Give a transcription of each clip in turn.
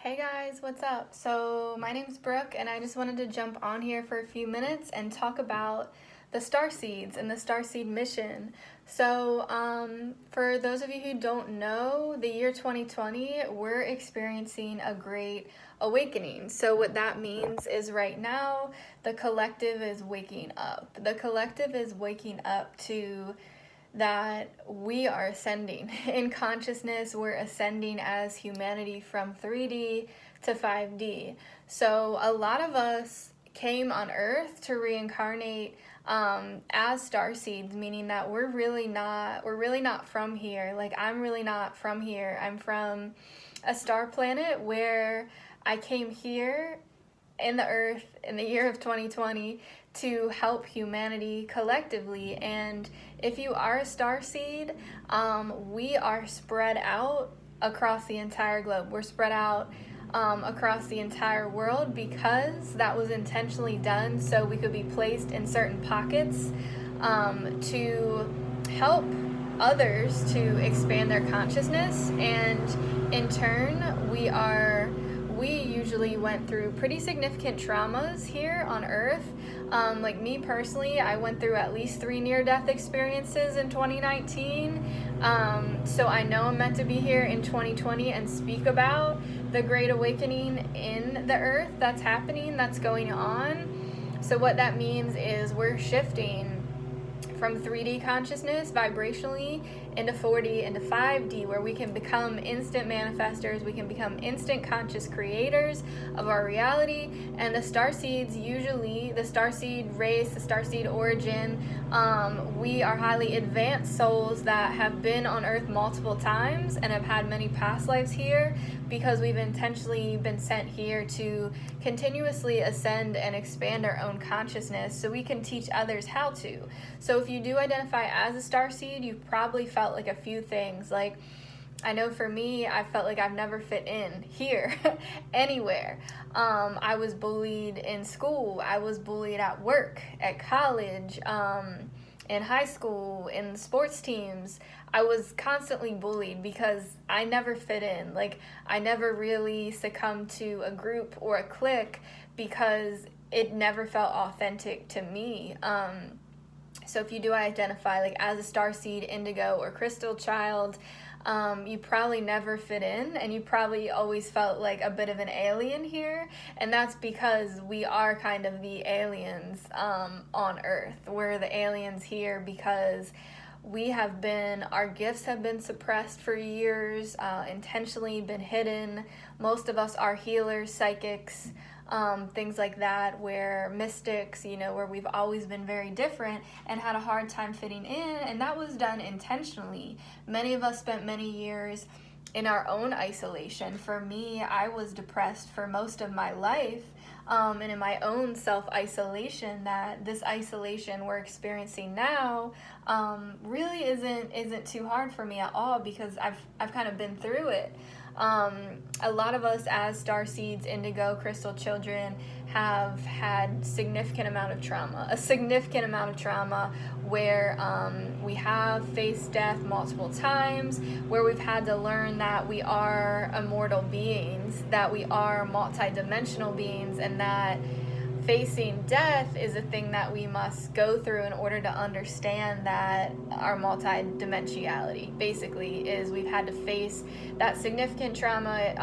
Hey guys, what's up? So, my name's Brooke, and I just wanted to jump on here for a few minutes and talk about the Starseeds and the Starseed mission. For those of you who don't know, the year 2020, we're experiencing a great awakening. So, what that means is right now, the collective is waking up. The collective is waking up to that we are ascending in consciousness. We're ascending as humanity from 3D to 5D. So a lot of us came on Earth to reincarnate as starseeds, meaning that we're really not from here. Like, I'm really not from here. I'm from a star planet where I came here in the Earth in the year of 2020 to help humanity collectively. And if you are a starseed, we are spread out across the entire globe. We're spread out across the entire world because that was intentionally done so we could be placed in certain pockets to help others to expand their consciousness. And in turn, we usually went through pretty significant traumas here on Earth. Like me personally, I went through at least 3 near-death experiences in 2019. So I know I'm meant to be here in 2020 and speak about the Great Awakening in the Earth that's happening, that's going on. So what that means is we're shifting from 3D consciousness vibrationally into 4D, into 5D, where we can become instant manifestors, we can become instant conscious creators of our reality. And the starseeds, usually the starseed race, the starseed origin, we are highly advanced souls that have been on Earth multiple times and have had many past lives here, because we've intentionally been sent here to continuously ascend and expand our own consciousness so we can teach others how to. So if you do identify as a starseed, you've probably felt like a few things. Like, I know for me, I felt like I've never fit in here anywhere. I was bullied in school. I was bullied at work, at college, in high school, in sports teams. I was constantly bullied because I never fit in. Like, I never really succumbed to a group or a clique because it never felt authentic to me. So if you do identify like as a starseed, indigo, or crystal child, you probably never fit in, and you probably always felt like a bit of an alien here. And that's because we are kind of the aliens on Earth. We're the aliens here because our gifts have been suppressed for years, intentionally been hidden. Most of us are healers, psychics, things like that, where mystics, where we've always been very different and had a hard time fitting in, and that was done intentionally. Many of us spent many years in our own isolation. For me, I was depressed for most of my life, and in my own self-isolation. That this isolation we're experiencing now really isn't too hard for me at all, because I've kind of been through it. A lot of us as starseeds, indigo, crystal children have had a significant amount of trauma where we have faced death multiple times, where we've had to learn that we are immortal beings, that we are multi-dimensional beings, and that facing death is a thing that we must go through in order to understand that our multi-dimensionality basically is we've had to face that significant trauma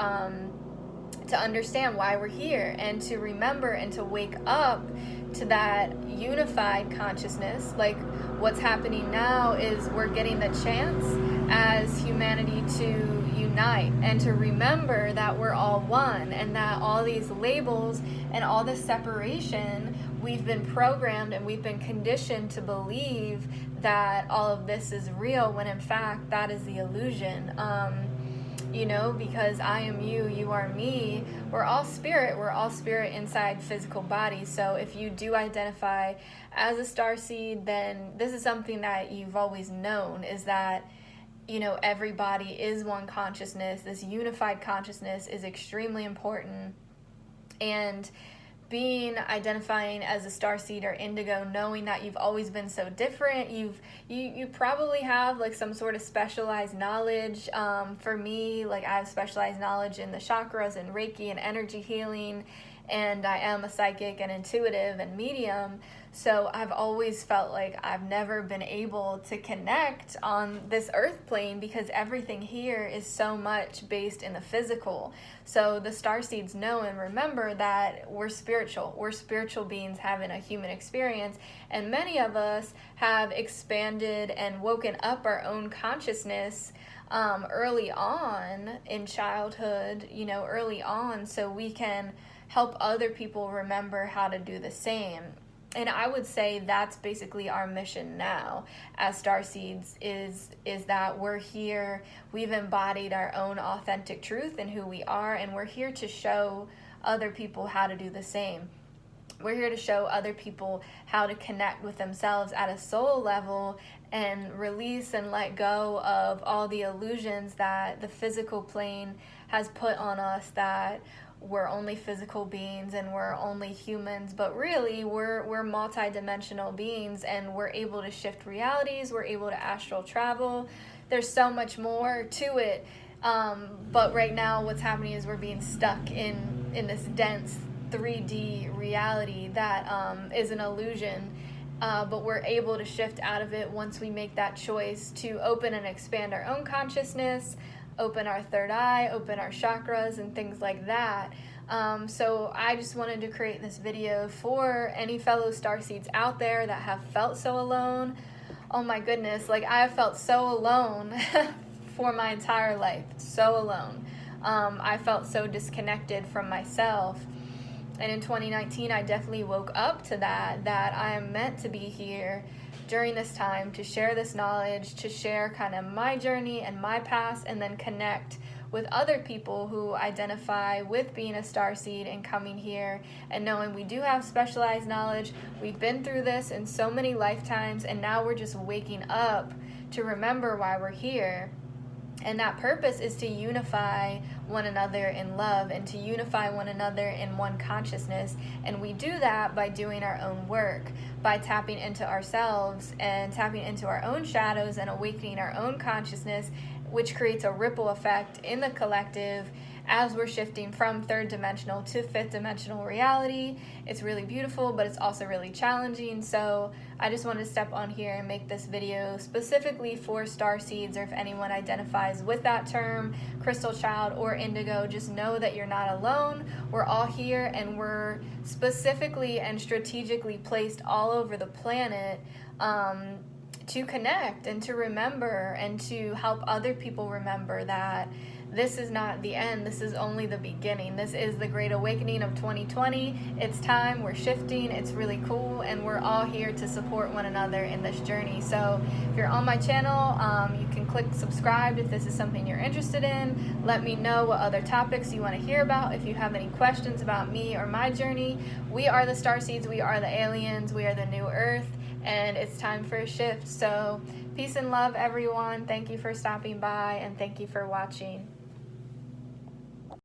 to understand why we're here, and to remember and to wake up to that unified consciousness. Like, what's happening now is we're getting the chance as humanity to unite and to remember that we're all one, and that all these labels and all this separation, we've been programmed and we've been conditioned to believe that all of this is real, when in fact that is the illusion. Because I am you, you are me. We're all spirit inside physical bodies. So if you do identify as a starseed, then this is something that you've always known, is that everybody is one consciousness. This unified consciousness is extremely important. And being identifying as a starseed or indigo, knowing that you've always been so different, you probably have like some sort of specialized knowledge. For me, like I have specialized knowledge in the chakras and Reiki and energy healing, and I am a psychic and intuitive and medium. So I've always felt like I've never been able to connect on this earth plane because everything here is so much based in the physical. So the starseeds know and remember that we're spiritual. We're spiritual beings having a human experience, and many of us have expanded and woken up our own consciousness early on in childhood, early on, so we can help other people remember how to do the same. And I would say that's basically our mission now as starseeds is that we're here, we've embodied our own authentic truth and who we are, and we're here to show other people how to do the same. We're here to show other people how to connect with themselves at a soul level and release and let go of all the illusions that the physical plane has put on us, that we're only physical beings and we're only humans, but really we're multi-dimensional beings, and we're able to shift realities, we're able to astral travel. There's so much more to it, but right now what's happening is we're being stuck in this dense 3D reality that is an illusion, but we're able to shift out of it once we make that choice to open and expand our own consciousness, open our third eye, open our chakras and things like that. So I just wanted to create this video for any fellow starseeds out there that have felt so alone. Oh my goodness, like I have felt so alone for my entire life, so alone. I felt so disconnected from myself. And in 2019, I definitely woke up to that I am meant to be here during this time to share this knowledge, to share kind of my journey and my past, and then connect with other people who identify with being a starseed and coming here and knowing we do have specialized knowledge. We've been through this in so many lifetimes, and now we're just waking up to remember why we're here. And that purpose is to unify one another in love and to unify one another in one consciousness. And we do that by doing our own work, by tapping into ourselves and tapping into our own shadows and awakening our own consciousness, which creates a ripple effect in the collective as we're shifting from third dimensional to fifth dimensional reality. It's really beautiful, but it's also really challenging. So I just wanted to step on here and make this video specifically for starseeds, or if anyone identifies with that term, crystal child or indigo, just know that you're not alone. We're all here, and we're specifically and strategically placed all over the planet to connect and to remember and to help other people remember that this is not the end. This is only the beginning. This is the Great Awakening of 2020. It's time. We're shifting. It's really cool. And we're all here to support one another in this journey. So if you're on my channel, you can click subscribe if this is something you're interested in. Let me know what other topics you want to hear about. If you have any questions about me or my journey, we are the Starseeds. We are the aliens. We are the new Earth. And it's time for a shift. So peace and love, everyone. Thank you for stopping by, and thank you for watching.